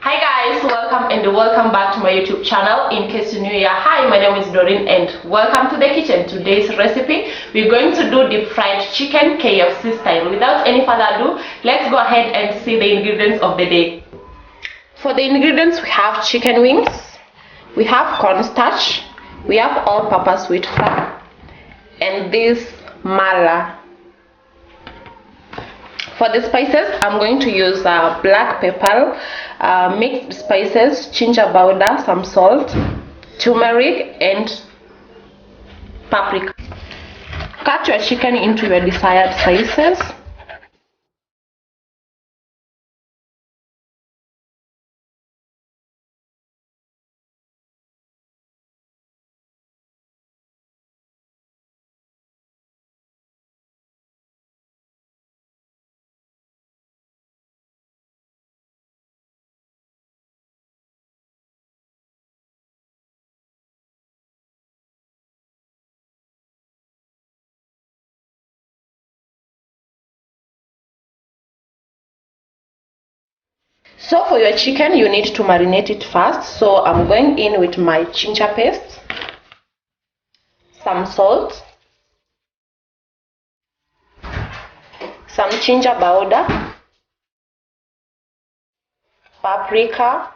Hi guys, welcome back to my YouTube channel. In case you're new here, hi, my name is Doreen and welcome to the kitchen. Today's recipe, we're going to do deep fried chicken KFC style. Without any further ado, let's go ahead and see the ingredients of the day. For the ingredients, we have chicken wings, we have cornstarch, we have all-purpose wheat flour, and this mala. For the spices, I'm going to use black pepper, mixed spices, ginger powder, some salt, turmeric, and paprika. Cut your chicken into your desired sizes. So for your chicken, you need to marinate it first. So I'm going in with my ginger paste, some salt, some ginger powder, paprika.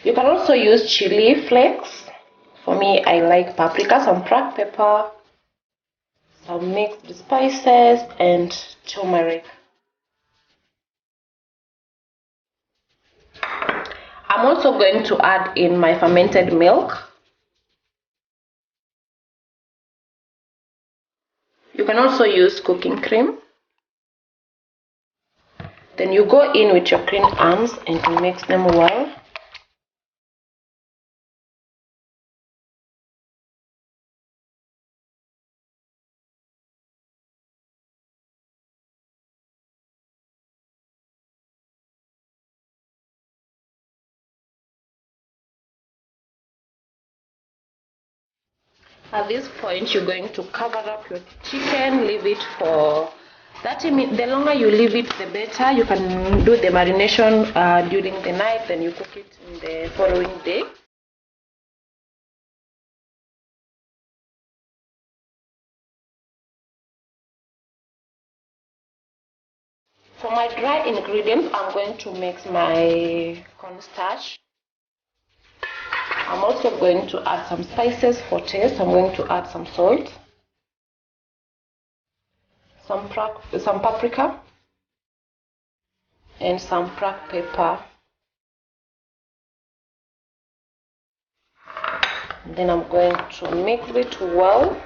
You can also use chili flakes. For me, I like paprika, some black pepper, some mixed spices, and turmeric. I'm also going to add in my fermented milk. You can also use cooking cream. Then you go in with your green arms and you mix them well. At this point, you're going to cover up your chicken, leave it for 30 minutes. The longer you leave it, the better. You can do the marination during the night, then you cook it in the following day. For my dry ingredients, I'm going to mix my cornstarch. I'm also going to add some spices for taste. I'm going to add some salt, some paprika, and some black pepper. Then I'm going to mix it well.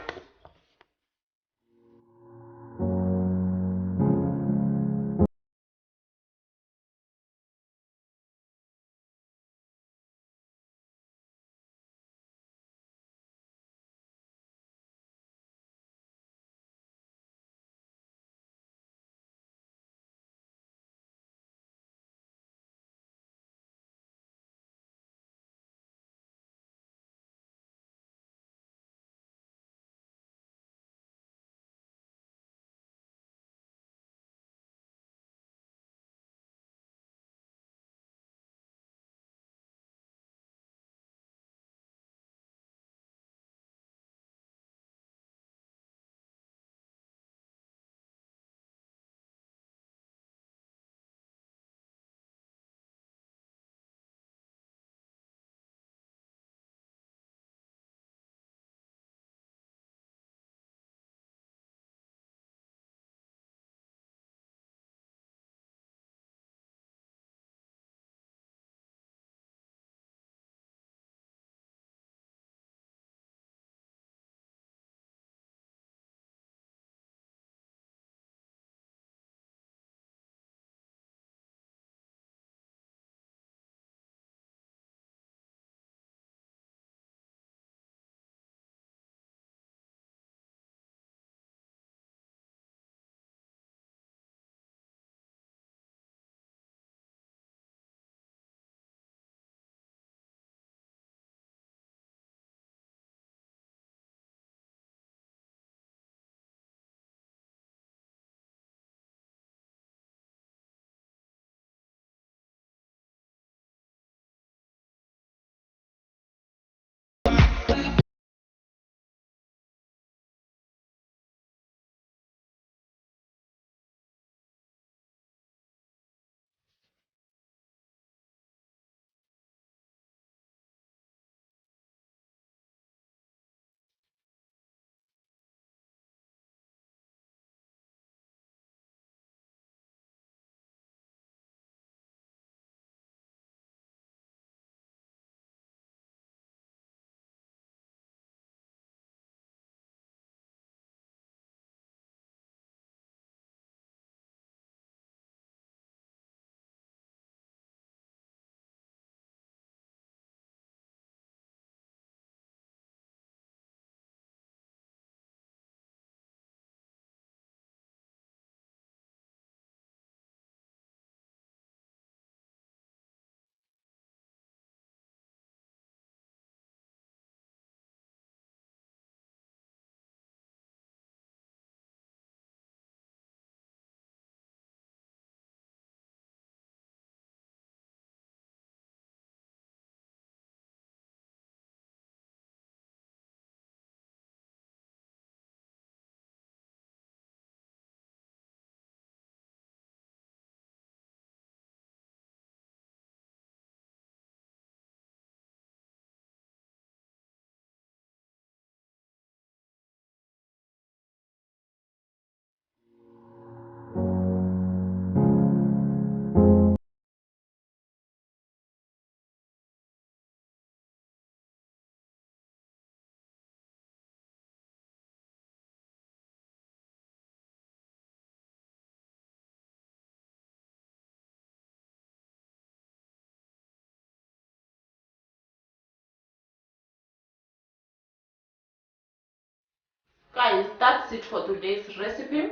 Guys, that's it for today's recipe.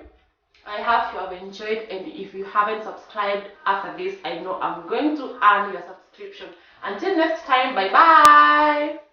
I hope you have enjoyed, and if you haven't subscribed after this, I know I'm going to earn your subscription. Until next time, bye bye.